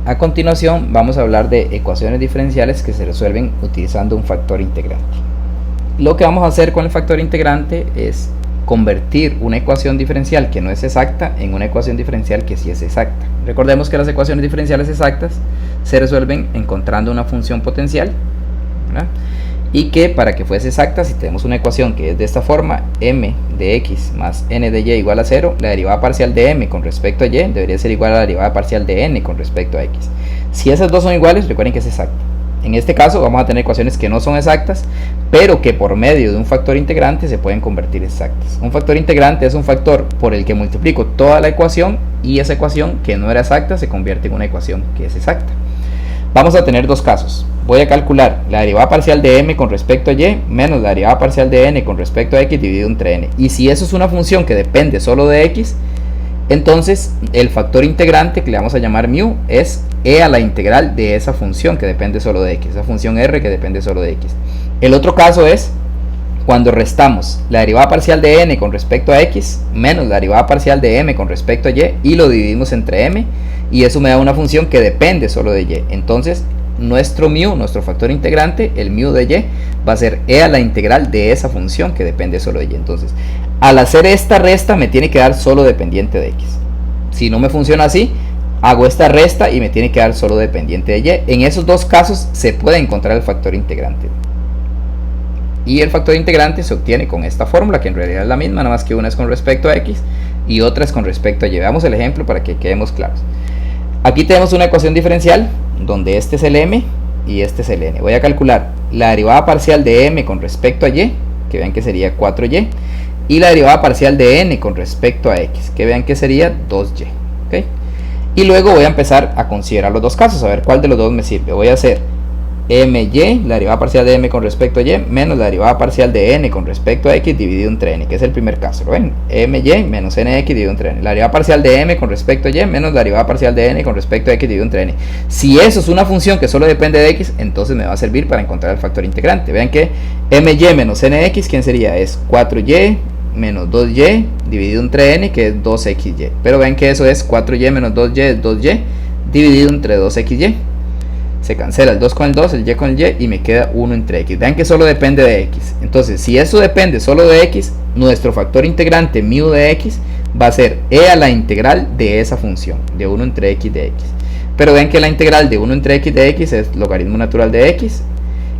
A continuación vamos a hablar de ecuaciones diferenciales que se resuelven utilizando un factor integrante. Lo que vamos a hacer con el factor integrante es convertir una ecuación diferencial que no es exacta en una ecuación diferencial que sí es exacta. Recordemos que las ecuaciones diferenciales exactas se resuelven encontrando una función potencial, ¿verdad? Y que para que fuese exacta, si tenemos una ecuación que es de esta forma, m de x más n de y igual a 0, la derivada parcial de m con respecto a y debería ser igual a la derivada parcial de n con respecto a x. Si esas dos son iguales, recuerden que es exacta. En este caso vamos a tener ecuaciones que no son exactas, pero que por medio de un factor integrante se pueden convertir exactas. Un factor integrante es un factor por el que multiplico toda la ecuación y esa ecuación que no era exacta se convierte en una ecuación que es exacta. Vamos a tener dos casos. Voy a calcular la derivada parcial de m con respecto a y menos la derivada parcial de n con respecto a x dividido entre n. Y si eso es una función que depende solo de x, entonces el factor integrante que le vamos a llamar mu es e a la integral de esa función que depende solo de x, esa función r que depende solo de x. El otro caso es cuando restamos la derivada parcial de n con respecto a x menos la derivada parcial de m con respecto a y lo dividimos entre m, y eso me da una función que depende solo de y. Entonces nuestro mu, nuestro factor integrante, el mu de y, va a ser e a la integral de esa función que depende solo de y. Entonces, al hacer esta resta me tiene que dar solo dependiente de x. Si no me funciona así, hago esta resta y me tiene que dar solo dependiente de y. En esos dos casos se puede encontrar el factor integrante. Y el factor integrante se obtiene con esta fórmula, que en realidad es la misma, nada más que una es con respecto a x y otra es con respecto a y. Veamos el ejemplo para que quedemos claros. Aquí tenemos una ecuación diferencial donde este es el m y este es el n. Voy a calcular la derivada parcial de m con respecto a y, que vean que sería 4y, y la derivada parcial de n con respecto a x, que vean que sería 2y. ¿Okay? Y luego voy a empezar a considerar los dos casos, a ver cuál de los dos me sirve. Voy a hacer my, la derivada parcial de m con respecto a y, menos la derivada parcial de n con respecto a x dividido entre n, que es el primer caso. ¿Lo ven? My menos nx dividido entre n. La derivada parcial de m con respecto a y, menos la derivada parcial de n con respecto a x dividido entre n. Si eso es una función que solo depende de x, entonces me va a servir para encontrar el factor integrante. Vean que my menos nx, ¿quién sería? Es 4y menos 2y dividido entre n, que es 2xy. Pero ven que eso es 4y menos 2y es 2y dividido entre 2xy. Se cancela el 2 con el 2, el y con el y, y me queda 1 entre x. Vean que solo depende de x. Entonces, si eso depende solo de x, nuestro factor integrante mu de x va a ser e a la integral de esa función, de 1 entre x de x. Pero ven que la integral de 1 entre x de x es logaritmo natural de x,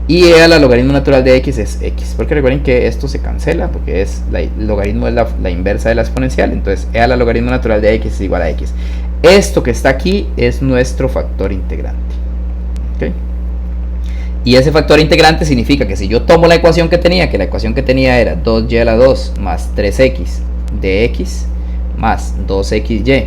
y e a la logaritmo natural de x es x. Porque recuerden que esto se cancela, porque el logaritmo es la inversa de la exponencial. Entonces, e a la logaritmo natural de x es igual a x. Esto que está aquí es nuestro factor integrante. ¿Okay? Y ese factor integrante significa que si yo tomo la ecuación que tenía, que la ecuación que tenía era 2y a la 2 más 3x de x más 2xy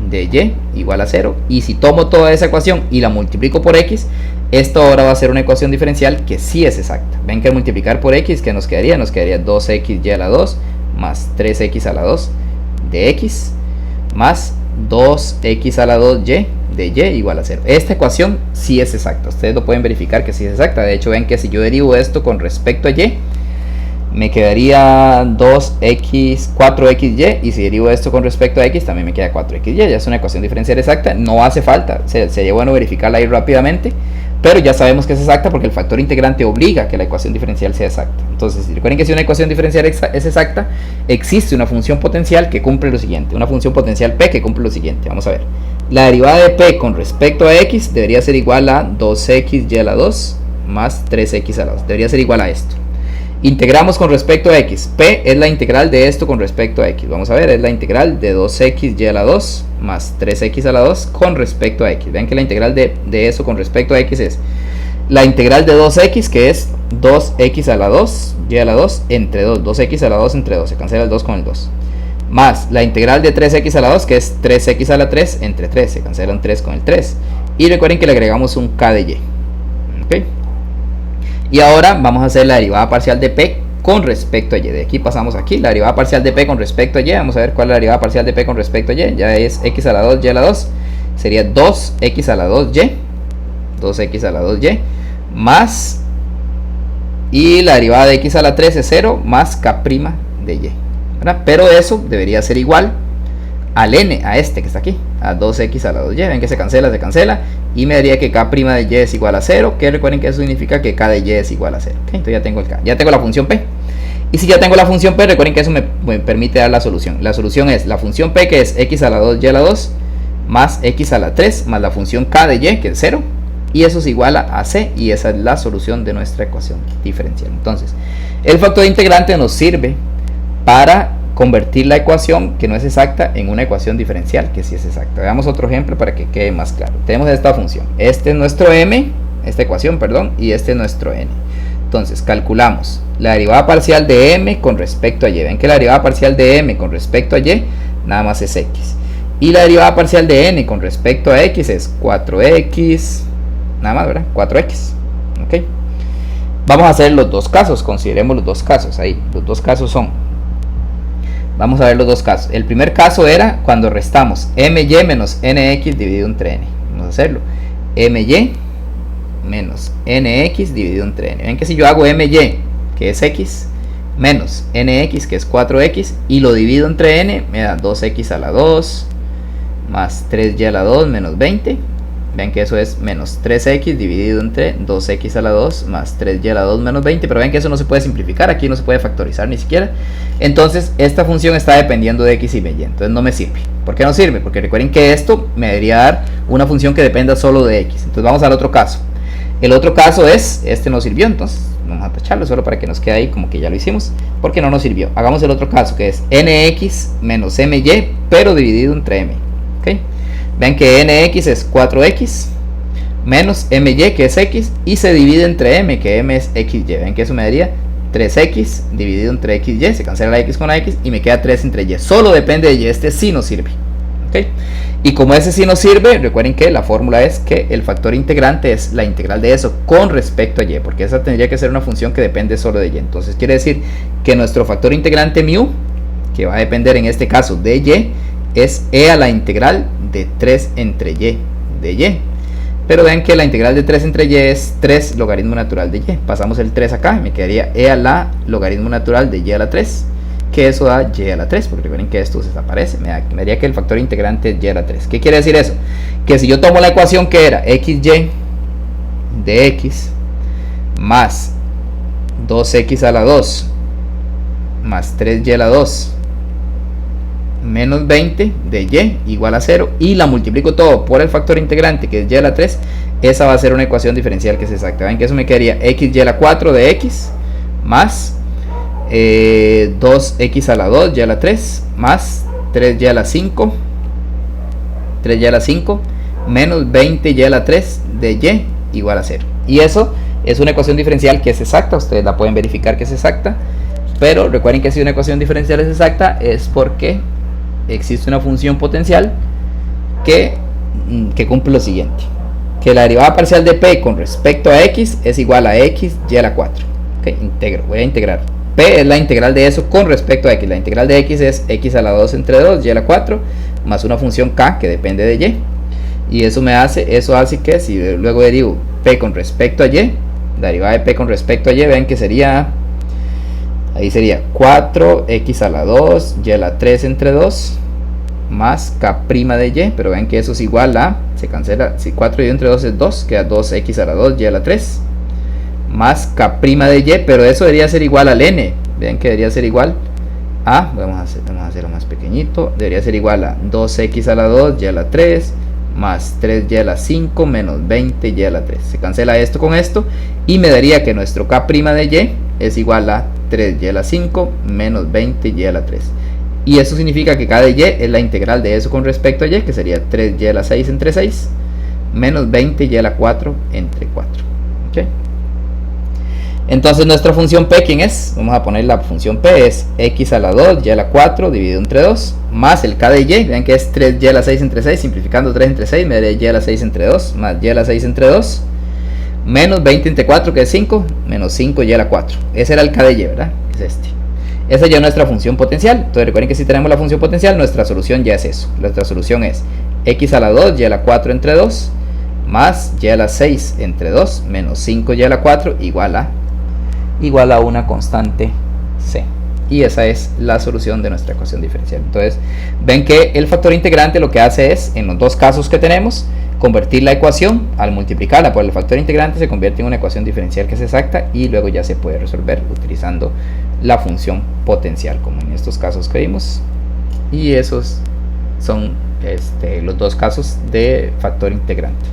de y igual a 0, y si tomo toda esa ecuación y la multiplico por x, esto ahora va a ser una ecuación diferencial que sí es exacta. Ven que al multiplicar por x, ¿qué nos quedaría? Nos quedaría 2xy a la 2 más 3x a la 2 de x más 2x a la 2y de y igual a 0. Esta ecuación sí es exacta. Ustedes lo pueden verificar que sí es exacta. De hecho, ven que si yo derivo esto con respecto a y, me quedaría 4xy, y si derivo esto con respecto a x, también me queda 4xy. Ya es una ecuación diferencial exacta. No hace falta, sería bueno verificarla ahí rápidamente, pero ya sabemos que es exacta porque el factor integrante obliga a que la ecuación diferencial sea exacta. Entonces, recuerden que si una ecuación diferencial es exacta, existe una función potencial que cumple lo siguiente, una función potencial p que cumple lo siguiente. Vamos a ver. La derivada de p con respecto a x debería ser igual a 2xy a la 2 más 3x a la 2. Debería ser igual a esto. Integramos con respecto a x. P es la integral de esto con respecto a x. Vamos a ver, es la integral de 2xy a la 2 más 3x a la 2 con respecto a x. Vean que la integral de eso con respecto a x es la integral de 2x, que es 2x a la 2, y a la 2 entre 2. 2x a la 2 entre 2. Se cancela el 2 con el 2. Más la integral de 3x a la 2, que es 3x a la 3 entre 3. Se cancela un 3 con el 3. Y recuerden que le agregamos un k de y. ¿Okay? Y ahora vamos a hacer la derivada parcial de p con respecto a y. De aquí pasamos aquí, la derivada parcial de p con respecto a y. Vamos a ver cuál es la derivada parcial de p con respecto a y. Ya es x a la 2, y a la 2. Sería 2x a la 2y. 2x a la 2y. Más. Y la derivada de x a la 3 es 0 más k' de y. ¿Verdad? Pero eso debería ser igual al n, a este que está aquí. a 2x a la 2y. Ven que se cancela, y me daría que k' de y es igual a 0, que recuerden que eso significa que k de y es igual a 0. ¿Okay? Entonces ya tengo el k, ya tengo la función p. Y si ya tengo la función p, recuerden que eso me permite dar la solución. La solución es la función p, que es x a la 2 y a la 2, más x a la 3, más la función k de y, que es 0. Y eso se iguala a c, y esa es la solución de nuestra ecuación diferencial. Entonces, el factor integrante nos sirve para convertir la ecuación que no es exacta en una ecuación diferencial que sí es exacta. Veamos otro ejemplo para que quede más claro. Tenemos esta función. Este es nuestro m, esta ecuación, perdón, y este es nuestro n. Entonces, calculamos la derivada parcial de m con respecto a y. Ven que la derivada parcial de m con respecto a y nada más es x. Y la derivada parcial de n con respecto a x es 4x, nada más, ¿verdad? 4x. ¿Ok? Vamos a hacer los dos casos, consideremos los dos casos ahí. Los dos casos son, vamos a ver los dos casos. El primer caso era cuando restamos my menos nx dividido entre n. Vamos a hacerlo. My menos nx dividido entre n. Ven que si yo hago my, que es x, menos nx, que es 4x, y lo divido entre n, me da 2x a la 2, más 3y a la 2, menos 20. Ven que eso es menos 3x dividido entre 2x a la 2 más 3y a la 2 menos 20. Pero ven que eso no se puede simplificar, aquí no se puede factorizar ni siquiera. Entonces esta función está dependiendo de x y y, entonces no me sirve. ¿Por qué no sirve? Porque recuerden que esto me debería dar una función que dependa solo de x. Entonces vamos al otro caso. El otro caso es, este no sirvió, entonces vamos a tacharlo solo para que nos quede ahí como que ya lo hicimos, porque no nos sirvió. Hagamos el otro caso, que es nx menos my, pero dividido entre m. ¿Okay? Ven que nx es 4x menos my, que es x, y se divide entre m, que m es xy. Ven que eso me daría 3x dividido entre xy, se cancela la x con la x y me queda 3 entre y. Solo depende de y, este sí nos sirve. ¿Okay? Y como ese sí nos sirve, recuerden que la fórmula es que el factor integrante es la integral de eso con respecto a y, porque esa tendría que ser una función que depende solo de y. Entonces quiere decir que nuestro factor integrante mu, que va a depender en este caso de y, es e a la integral de 3 entre y de y. Pero vean que la integral de 3 entre y es 3 logaritmo natural de y. Pasamos el 3 acá y me quedaría e a la logaritmo natural de y a la 3, que eso da y a la 3, porque recuerden que esto se desaparece. Me daría que el factor integrante es y a la 3. ¿Qué quiere decir eso? Que si yo tomo la ecuación que era xy de x más 2x a la 2 más 3y a la 2 menos 20 de y igual a 0, y la multiplico todo por el factor integrante, que es y a la 3, esa va a ser una ecuación diferencial que es exacta. Ven que eso me quedaría xy a la 4 de x más 2x a la 2 y a la 3 más 3y a la 5 menos 20y a la 3 de y igual a 0. Y eso es una ecuación diferencial que es exacta, ustedes la pueden verificar que es exacta, pero recuerden que si una ecuación diferencial es exacta es porque existe una función potencial que cumple lo siguiente: que la derivada parcial de p con respecto a x es igual a x y a la 4. Okay, voy a integrar. P es la integral de eso con respecto a x. La integral de x es x a la 2 entre 2 y a la 4 más una función k que depende de y. Y eso hace que si luego derivo p con respecto a y, la derivada de p con respecto a y, ven que sería, ahí sería 4x a la 2 y a la 3 entre 2 más k' de y, pero ven que eso es igual a, se cancela, si 4 y entre 2 es 2, queda 2x a la 2 y a la 3 más k' de y, pero eso debería ser igual al n. Ven que debería ser igual a, vamos a hacerlo más pequeñito, debería ser igual a 2x a la 2 y a la 3 más 3y a la 5 menos 20y a la 3. Se cancela esto con esto y me daría que nuestro k' de y es igual a 3y a la 5 menos 20y a la 3. Y eso significa que k de y es la integral de eso con respecto a y, que sería 3y a la 6 entre 6 menos 20y a la 4 entre 4. ¿Okay? Entonces nuestra función p, ¿quién es? Vamos a poner la función p, es x a la 2 y a la 4 dividido entre 2 más el k de y, vean que es 3y a la 6 entre 6, simplificando 3 entre 6 me daría y a la 6 entre 2 más y a la 6 entre 2 menos 20 entre 4, que es 5, menos 5y a la 4. Ese era el k de y, ¿verdad? Es este. Esa ya es nuestra función potencial. Entonces recuerden que si tenemos la función potencial, nuestra solución ya es eso. Nuestra solución es x a la 2 y a la 4 entre 2 más y a la 6 entre 2 menos 5y a la 4 igual a una constante c. y esa es la solución de nuestra ecuación diferencial. Entonces ven que el factor integrante lo que hace es, en los dos casos que tenemos, convertir la ecuación, al multiplicarla por el factor integrante se convierte en una ecuación diferencial que es exacta y luego ya se puede resolver utilizando la función potencial, como en estos casos que vimos. Y esos son los dos casos de factor integrante.